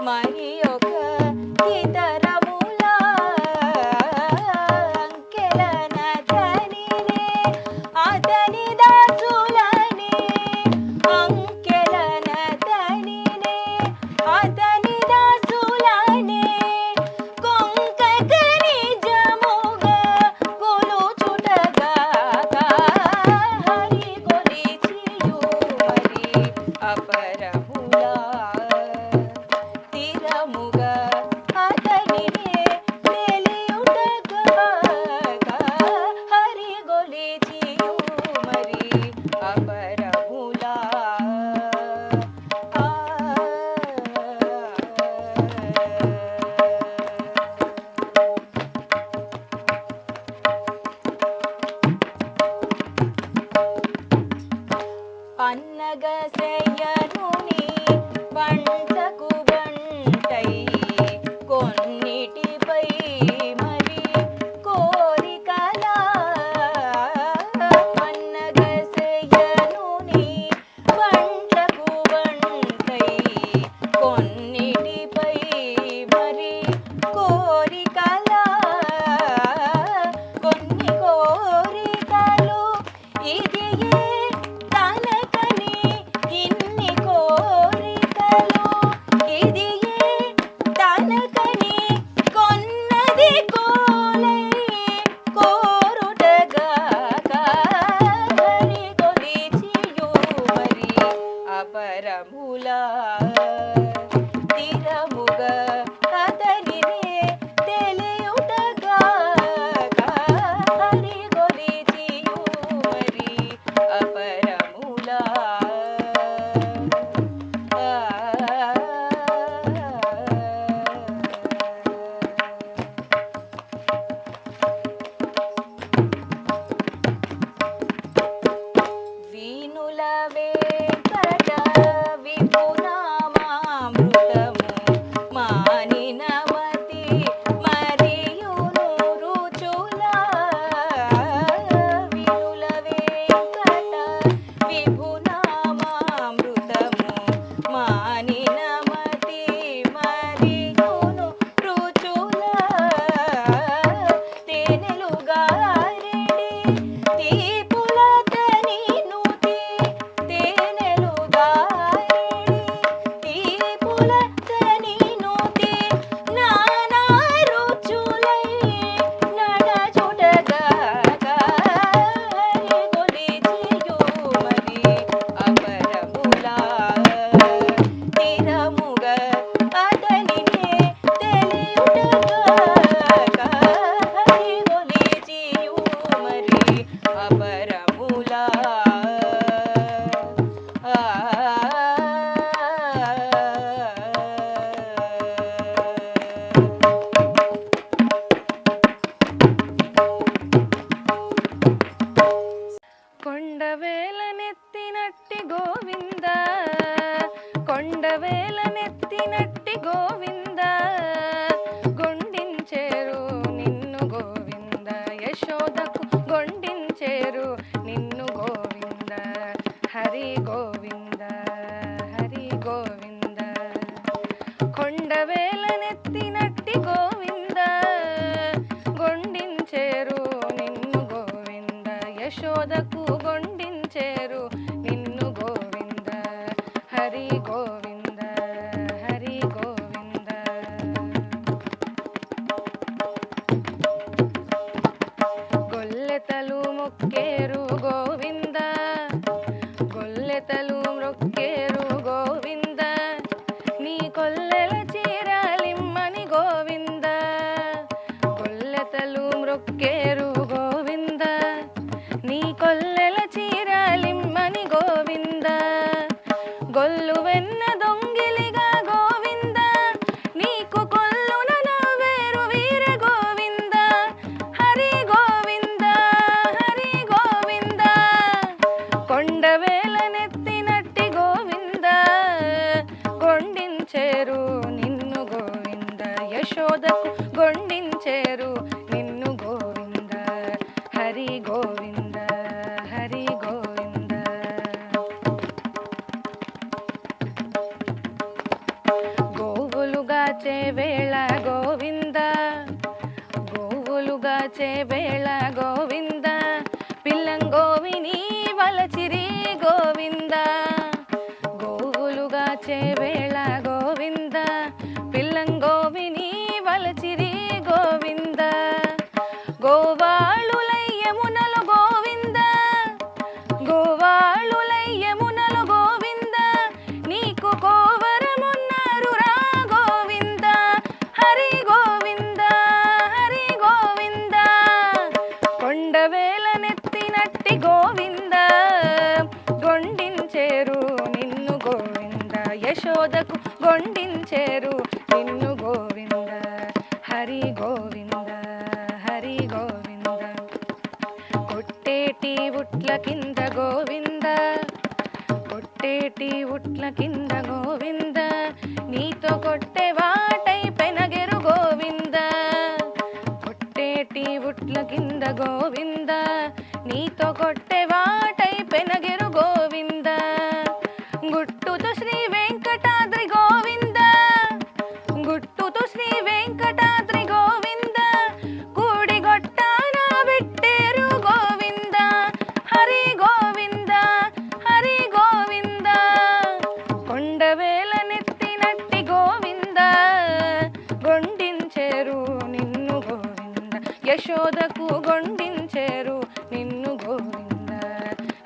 మరి ఒక ఇతరముల అంకెలనతనినే అతని దాసులని అంకెలనతనినే అతని దాసులని కొంకక నిజముగా కొలుచుటగా హరి కొలిచియు మరి అపరములా తీరముగా అతనినే తెలియుటగా హరి కొలిచియు మరి అపరములా పన్నగశయనుని వంటకు వంటై కొన్నిటిపై మరి కోరికల పన్నగశయనుని వంటకు వంటై కొన్నిటిపై మరి కోరికల కొన్ని కోరికలు ఇది తనకని ఇన్ని కోరికలు ఇది తనకని కొన్నది కోలై కోరుటగా హరి కొలిచియు మరి అపరములా తీరముగా అతనినే తెలియుటగా హరి కొలిచియు మరి అపరములా వీనుల వెంకట విపునామామృతము మానినమతి మరియును రుచుల వీనుల వెంకట విపునామామృతము మానినమతి మరియును రుచుల తేనెలుగారెడి తీపులతని నుతి తేనెలుగారెడి తీపులతని నుతి నానా రుచులై నడచుటగా హరి కొలిచియు మరి అపరములా తీరముగా అతనినే తెలియుటగా హరి కొలిచియు మరి అపరములా కొండవేలనెత్తినట్టి గోవింద కొండవేలనెత్తినట్టి గోవింద గొండించేరు నిన్ను గోవింద యశోదకు గొండించేరు నిన్ను గోవింద హరి గోవింద హరి గోవింద కొండవేలనెత్తినట్టి గోవింద గొండించేరు నిన్ను గోవింద యశోదకు గొండించేరు నిన్ను గోవింద హరి గోవింద హరి గోవింద గొల్లెతలు మొక్కేరు గోవింద గొల్లెతలు మొక్కేరు గోవింద నీ కొల్లెల చీరాలిమ్మని గోవింద గొల్లెతలు మొక్కేరు గోవింద నీ కొల్లెల చీరాలిమ్మని గోవింద గొల్లు వెన్న దొంగిలిగా గోవింద నీకు కొల్లున నవ్వేరు వీర గోవింద హరి గోవింద హరి గోవింద కొండవేలనెత్తినట్టి గోవింద గొండించేరు నిన్ను గోవింద యశోదకు గొండించేరు నిన్ను గోవింద హరి గోవింద హరి గోవింద గోవులు చేవేళ గోవింద గోవులుగా చేవేళ గోవింద పిల్లంగోవిని వలచిరి గోవింద గోవులుగా చేవేళ గోవింద పిల్లంగోవిని వలచిరి గోవింద గోవాళులయ్యమునలు గోవింద గోవాళులయ్యమునలు గోవింద నీకు కోవరమున్నారు రా గోవింద హరి గోవింద హరి గోవింద కొండవేల నెత్తినట్టి గోవింద గొండించేరు నిన్ను గోవింద యశోదకు గొండించేరు నిన్ను గోవింద హరి గోవింద హరి గోవింద కొట్టేటి ఉట్ల కింద గోవింద కొట్టేటి ఉట్ల కింద గోవింద నీతో కొట్టే వాటై పెనగెరు గోవింద కొట్టేటి ఉట్ల కింద గోవింద నీతో కొట్టే వాటై పెనగెరు గోవింద గుట్టుతో శ్రీ వెంకటాద్రి గోవింద గుట్టుతో శ్రీ వెంకటాద్రి గోవింద కూడి గొట్టాన పెట్టేరు గోవింద హరి గోవింద హరి గోవింద కొండవేల నెత్తినట్టి గోవింద గొండించేరు నిన్ను గోవింద యశోదకు గొండించేరు నిన్ను గోవింద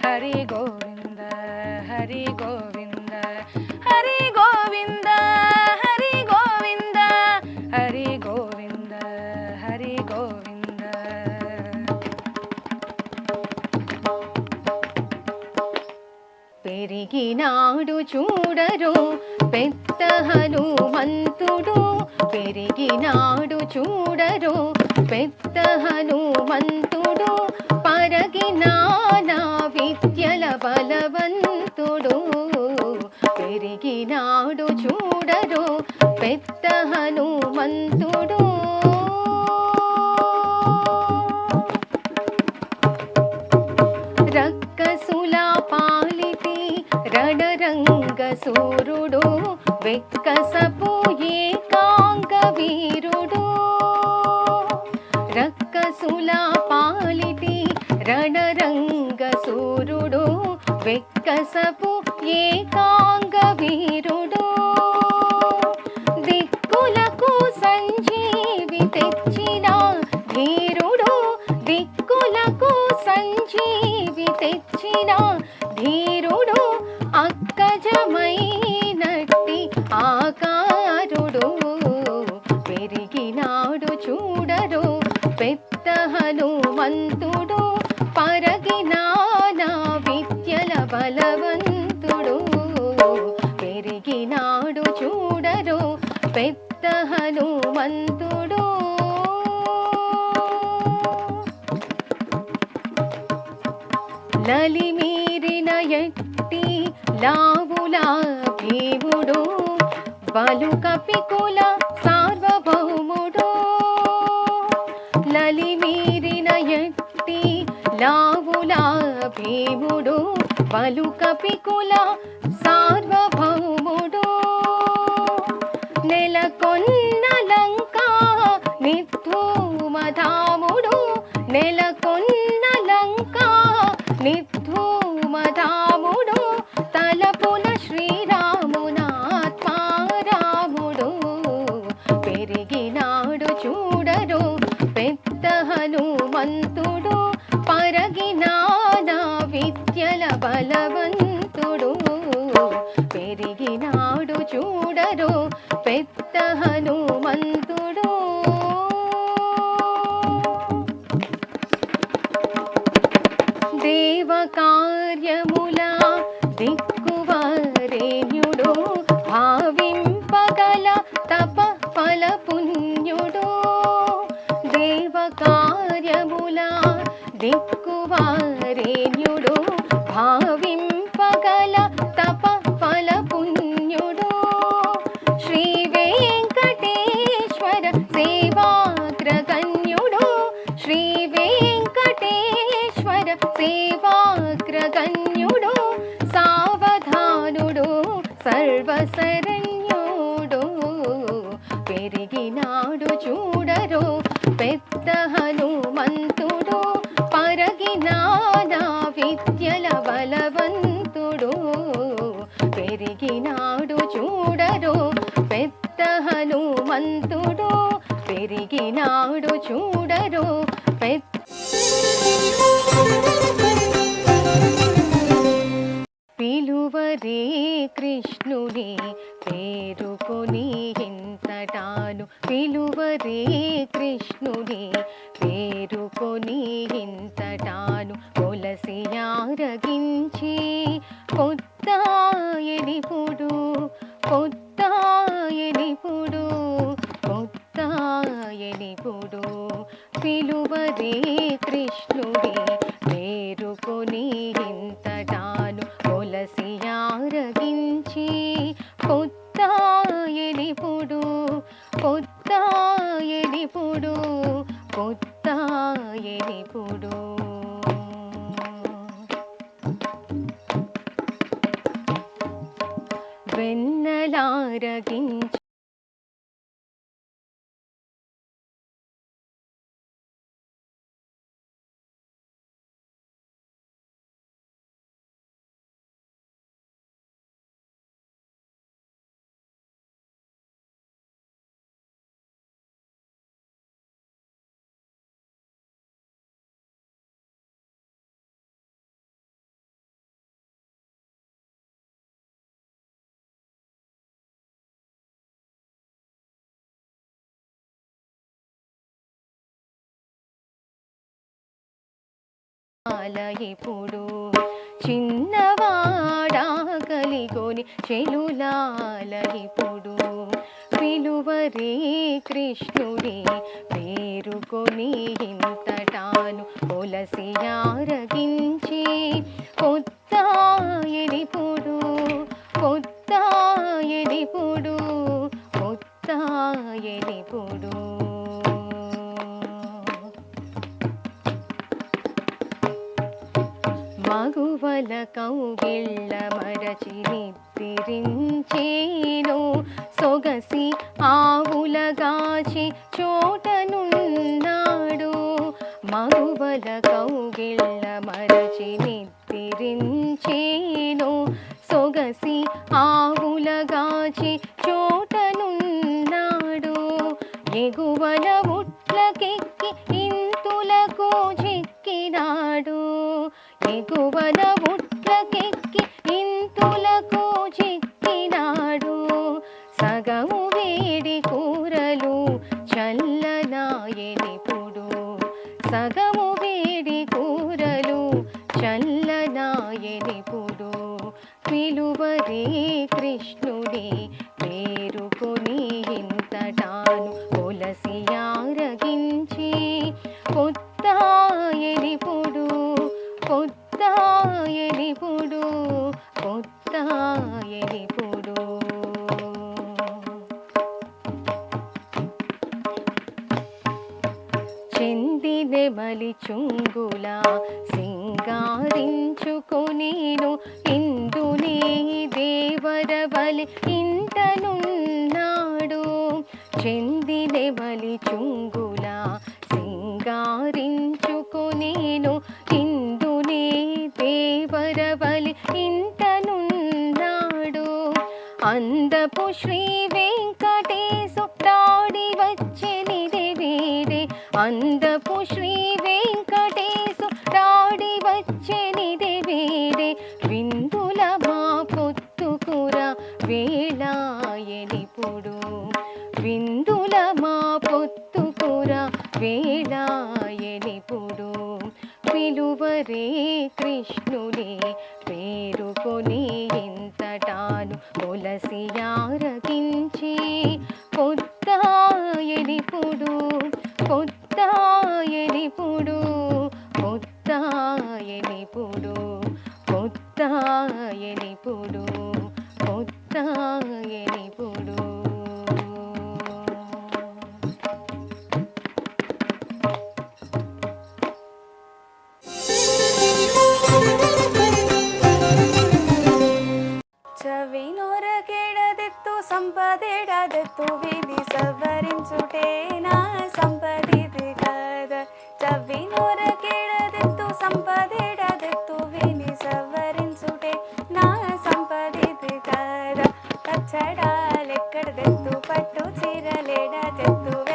హరి గోవింద హరి గోవింద హరి గోవింద హరి గోవింద హరి గోవింద హరి గోవింద పెరిగినాడు చూడరు పెద్ద హనుమంతుడు పెరిగినాడు చూడరు పెద్ద హనుమంతుడు పరగినానా విద్యల బలవంతుడు పెరిగినాడు చూడరు పెద్ద హనుమంతుడు రక్కసుల పాలితి రణరంగ సూరుడు వెక్కసపు ఏకాంగ వీరుడు రక్కసుల పాలితి రణరంగ సూరుడు వెక్కసపు ఏకాంగ వీరుడు దిక్కులకు సంజీవి తెచ్చిన ధీరుడు దిక్కులకు సంజీవి తెచ్చిన ధీరుడు అక్కజమైనట్టి ఆకారుడు పెరిగినాడు చూడరు పెద్ద హనుమంతుడు పరగినానా విద్యల బలవంతుడు పెరిగినాడు చూడరు పెద్ద హనుమంతుడు లలిమీరిన ఎట్టి లావులా భీముడు బలు కపికుల సార్వభౌముడు లలిమీరిన ఎట్టి లావులా భీముడు బలు కపికుల సార్వభౌముడు నెలకొన్న లంకా నిధూమధాముడు నెలకొన్న లంకా నిధూమధాముడు తలపున శ్రీరామునాత్మారాముడు పెరిగినాడు చూడరు పెద్ద హనుమంతుడు పరగినానా విద్యల బలవంతుడు పెరిగినాడు చూడరు పెద్ద హనుమంతుడు దేవకార్యముల దిక్కువరేణ్యుడు భావింపగల తప ఫల పుణ్యుడు దేవకార్యముల దిక్కువరేణ్యుడు భావింపగల తప ఫల పుణ్యుడు శ్రీ వెంకటేశ్వర సేవాగ్రగణ్యుడు శ్రీ వెంకటేశ్వర సేవాగ్రగణ్యుడు సావధానుడు సర్వశరణ్యుడు నానా విద్యల బలవంతుడు పెరిగినాడు చూడరు పెద్ద హనుమంతుడు పెరిగినాడు చూడరు పిలువరే కృష్ణుని పేరుకొని ఇంతటాను పిలువరే కృష్ణుని పేరుకొని ఇంతటాను కొలసి ఆరగించి కొత్తాయనిపుడు కొత్తాయనిపుడు కొత్తాయనిపుడు పిలువరే కృష్ణుని పేరుకొని ఇంతటాను కొలసి ఆరగించి కొత్తాయనిపుడు కొత్తాయనిపుడు కొత్తాయనిపుడు వెన్నలారగించి ఇప్పుడు చిన్నవాడాకలిగొని చెలులాలయిపుడు పిలువరే కృష్ణుడి పేరుకొని ఇంతటాను కొలసి ఆరగించి కొత్తాయనిపుడు కొత్తాయనిపుడు కొత్తాయనిపుడు మగువల కౌగిళ్ళ మరచి నిద్రించేను సొగసి ఆవులగాచి చోటనున్నాడు మగువల కౌగిళ్ళ మరచి నిద్రించేను సొగసి ఆవులగాచి చోటనున్నాడు ఎగువన ఉట్లకెక్కి ఇంతులకు చిక్కినాడు ఎగువన ఉట్లకెక్కి ఇంతులకు చిక్కినాడు సగము వేడి కూరలు చల్లనాయనిపుడు సగము వేడి కూరలు చల్లనాయనిపుడు పిలువరే కృష్ణుడి పేరుకొని ఇంతటాను కొలసి ఆరగించి కొత్తాయనిపుడు కొత్తాయనిపుడు కొత్తాయనిపుడు చెందినెమలి చుంగుల సింగారించుకొనేను ఇందునే దేవరవలి ఇంటనున్నాడు చెందినెమలి చుంగుల సింగారించుకొనేను ఇందునే దేవరవలి ఇంటనున్నాడు అందపు శ్రీ వెంకటేశు తాడి వచ్చెనిది వీడే అందపు శ్రీ వెంకటేశు తాడి వచ్చెనిది వీడే విందుల మా పొత్తుకుర వేళాయనిపుడు విందుల మా పొత్తుకుర వేళాయనిపుడు పిలువరే కృష్ణుని పేరుకొని ఇంతటాను కొలసి ఆరగించి కొత్తాయనిపుడు కొత్తాయనిపుడు కొత్తాయనిపుడు కొత్తాయనిపుడు కొత్తాయనిపుడు ಚವಿನೊರಗೆಡದೆತ್ತು ಸಂಪದೆಡದೆತ್ತು ವಿಧಿ ಸವರಿಂಚುಟೇನ ಸಂಪದಿದಿಗದ ಚವಿನೊರಗೆಡದೆತ್ತು ಸಂಪದೆಡ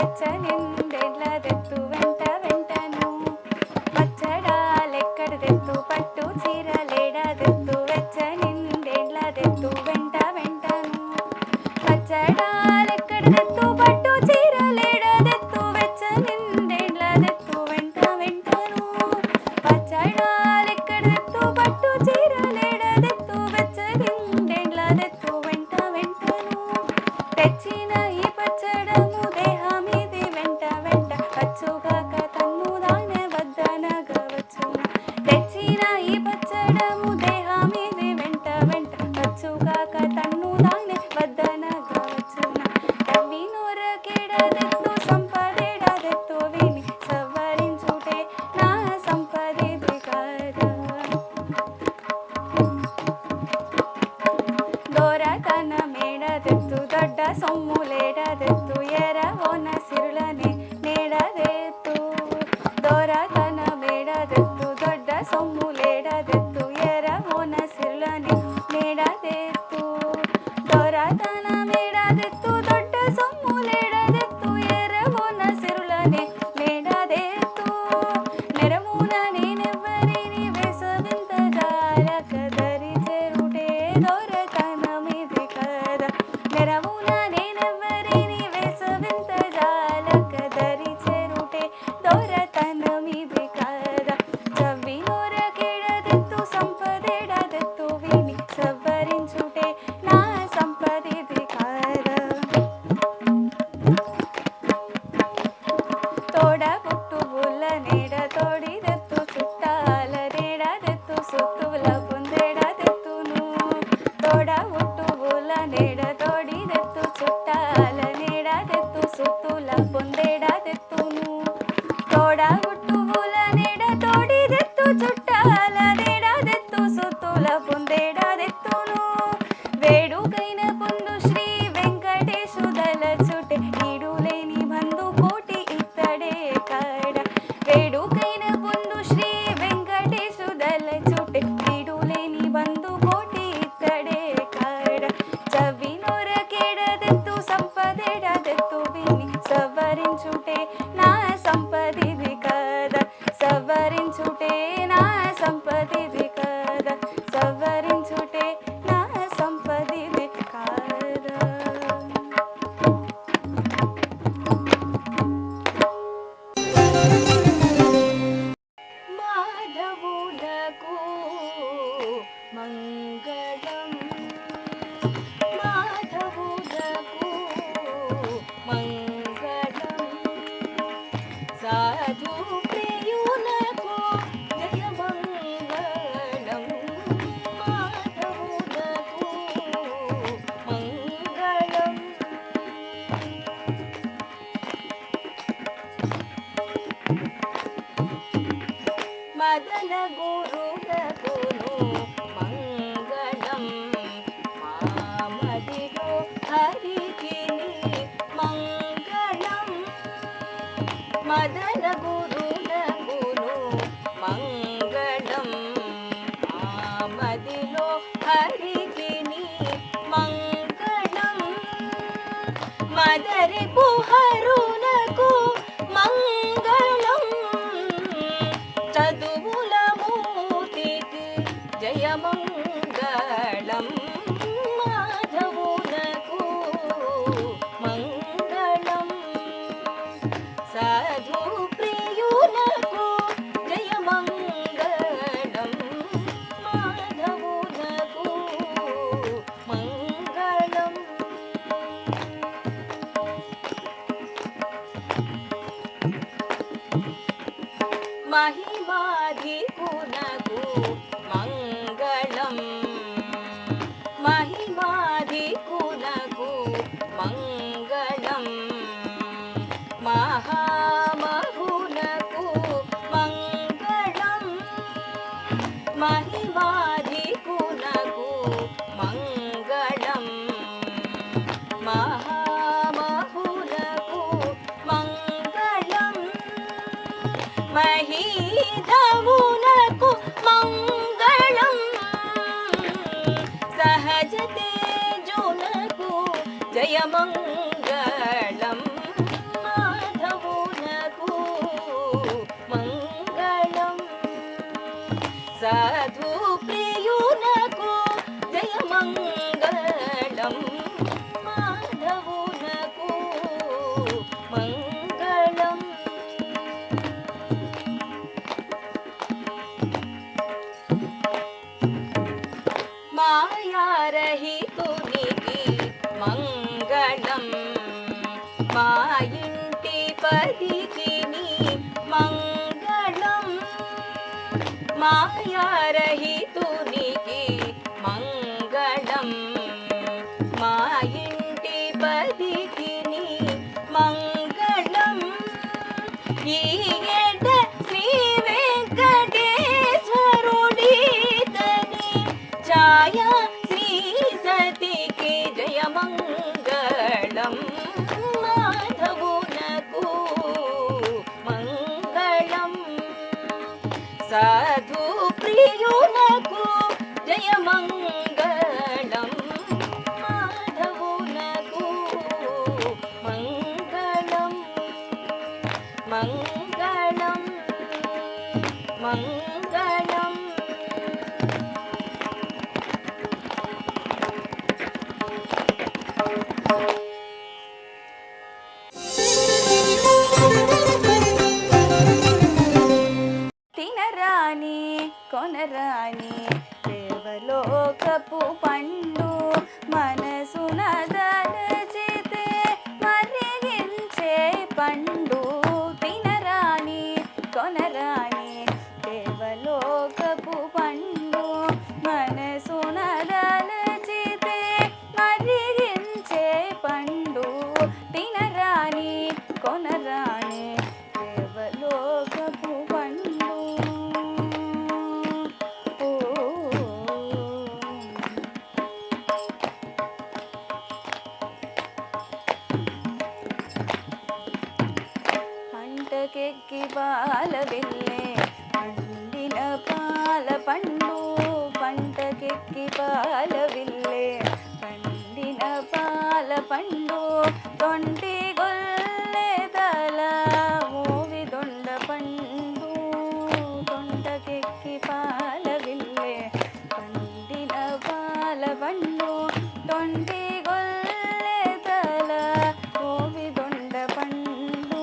వెచ్చనిందెళ్ళదెత్తు వెంట వెంటను పచ్చడాలెక్కడదెత్తు పట్టు చీరలేడదెత్తు వెచ్చనిందెళ్ళదెత్తు వెంట వెంటను పచ్చడాలెక్కడదెత్తు పట్టు చీరలేడదెత్తు వెచ్చనిందెళ్ళదెత్తు వెంట వెంటను పచ్చడాలెక్కడదెత్తు పట్టు చీరలేడదెత్తు వెచ్చనిందెళ్ళదెత్తు వెంట వెంటను తెచ్చిన ఈ పచ్చడము దేహమిది వెంట వెంట వచ్చుగాక తన్ను దానె వద్దనగవచ్చున తెచ్చిన ఈ పచ్చడము దేహమిది వెంట వెంట వచ్చుగాక తన్ను దానె వద్దనగవచ్చున తవ్వి నొరకెడదెత్తు సంపదెడదెత్తు విని సవరించుటే నా సంపదిది కాదా దొరతన మేడదెత్తు ದೊಡ್ಡ ಸೊಮ್ಮುಲೇಡದೆತ್ತು ಎರವೋನ ಸಿರುಳನೆ ನೇಡದೆತ್ತು ದೊರತನ ಮೇಡದೆತ್ತು ದೊಡ್ಡ ಸೊಮ್ಮುಲೇಡದೆತ್ತು ಎರವೋನ ಸಿರುಳನೆ ನೇಡದೆತ್ತು ದೊರತನ ಮೇಡದೆತ್ತು ದೊಡ್ಡ ಸೊಮ್ಮುಲೇಡದೆತ್ತು ಎರವೋನ ಸಿರುಳನೆ ನೇಡದೆತ್ತು ನೆರವುನ నేనెవ్వరిని వేసవింత జాలక దరి చెరుటే దొరతన మీది కదా నెరవున నేనెవ్వరిని వేసవింత జాలక దరి చెరుటే దొరతన మీది కదా చవ్వి నొరకెడదెత్తు సంపదెడదెత్తు విని సవరించుటే నా సంపదిది కాదా తోడ పుట్టువుల నేడ తోడిదెత్తు చుట్టాల నేడదెత్తు సుత్తుల పొందెడదెత్తును తోడ పుట్టువుల నేడ తోడిదెత్తు చుట్టాల నేడదెత్తు సుత్తుల పొందెడదెత్తును తోడ పుట్టువుల నేడ తోడిదెత్తు చుట్టాల నేడదెత్తు సుత్తుల పొందెడదెత్తును వేడుకైన పొందు శ్రీ వెంకటేశు దలచుటే ఈడులేని బంధు కోటి ఇత్తడే కాడ వేడుకైన పొందు శ్రీ వెంకటేశు దలచుటే ఈడులేని బంధు కోటి ఇత్తడే కాడ చవి నొరకెడదెత్తు సంపదెడదెత్తు విని సవరించుటే నా సంపదిది కాదా సవరించుటే నా సంపదిది కాదా సవరించుటే నా సంపదిది కాదా మాధవులకు మంగళం మాధవులకు మంగళం సాధు ప్రియులకు జయ మంగళం మాధవులకు మంగళం మదన గురులకును మంగళం మామదిలో హరికి మంగళం మదన గురులకును మంగళం మామదిలో హరికి మంగళం మదరి పుహరులకు మంగళం చదువుల మూర్తికి జయమంగళం మాధవులకు మంగళం సాధు ప్రియులకు జయమంగళం మాధవులకు మంగళం మహిమాధికునకు మంగళం మహిమాధికునకు మంగళం మహామహునకు మంగళం మహిమాధికునకు మంగళం మహామహునకు మంగళం మహీధవునకు మంగళం సహజ తేజునకు జయమంగళం రహితునికి మంగళం మా ఇంటి పదికిని మంగళం ఈ ఏట శ్రీ వెంకటేశ్వరుడితని ఛాయా శ్రీ సతికి జయమంగళం మాధవునకు మంగళం సాధు ప్రియునకు జయమంగళం మాధవునకు మంగళం మంగళం మంగళం. తినరాని కొనరాని దేవలోకపు పండు మనసున దలచితే మరిగించే పండు. తినరాని కొనరాని దేవలోకపు పండు మనసున దలచితే మరిగించే పండు. తినరాని కొనరాని దేవలోకపు పండు. పంటకెక్కి పాల వెళ్ళే పండిన పాల పండు. పంటకెక్కి పాల వెళ్ళే పండిన పాల పండు. తొంటి గొల్లె తల మూవి దొండ పండు. తొంటకెక్కి పాల వెళ్ళే పండిన పాల పండు. తొంటి గొల్లె తల మూవి దొండ పండు.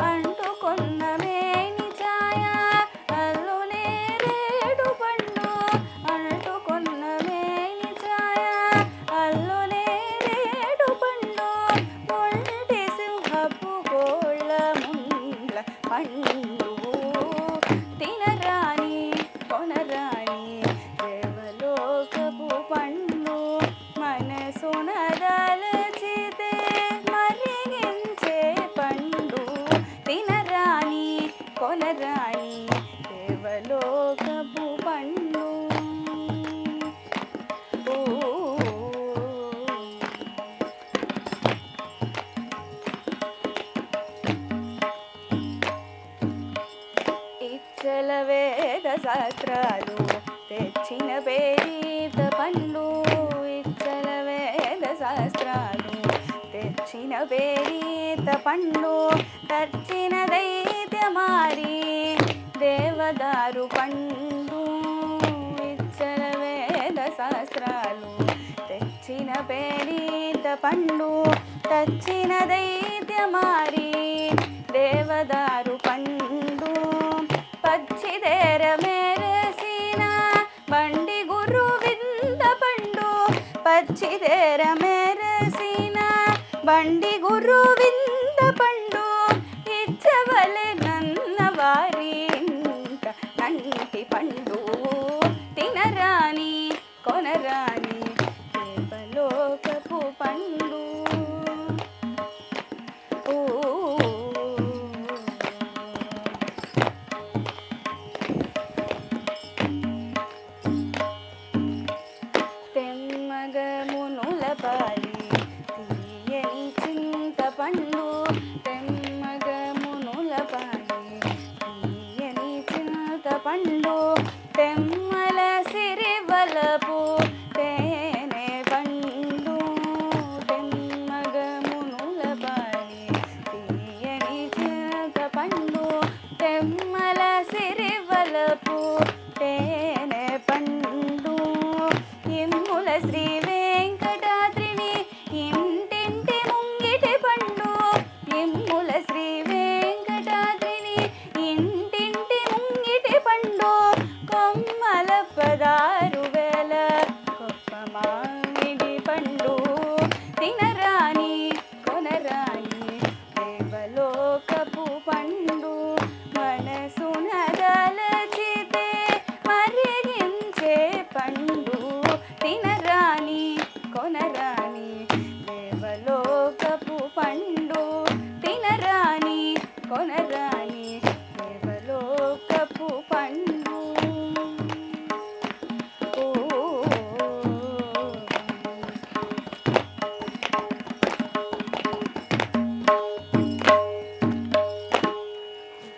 అంటుకొన్న మేని ఛాయ అల్లు నేరేడు పండు. అంటుకొన్న మేని ఛాయ అల్లు నేరేడు పండు. ఒంటి సింహపు కోళ్ళ ముండ్ల పండు. తినరాని కొనరాని దేవలోకపు పండు మనసున దలచితే మరిగించే పండు. తినరాని కొనరాని దేవలోకపు పండు. ఇచ్చల వేద శాస్త్రాలు తెచ్చిన పేరీత పండు. ఇచ్చల వేద శాస్త్రాలు తెచ్చిన పేరీత పండు. తర్చిన దైత్యమారి దేవదారు పండు. ఇచ్చల వేద శాస్త్రాలు తెచ్చిన పేరీత పండు. తచ్చిన దైత్యమారి దేవదారు పండు. పచ్చిదేర మెరసిన బండి గురు వింద పండు. పచ్చిదేర మెరసిన బండి గురు వింద పండు. ఇచ్చవలె నన్న వారి నంటి పండు. తినరాని కొనరాని దేవలోకపు పండు. తెమ్మగమునుల పాలి తీయని చింతపండు. తెమ్మగమునుల పాలి తీయని చింతపండు. తెమ్మల సిరివలపు తేనె పండు. తెమ్మగమునుల పాలి తీయని చింతపండు. తెమ్మల సిరివలపు తేనె పండు. ఇమ్ముల శ్రీ వెంకటాద్రిని ఇంటింటి ముంగిటి పండు. కొనర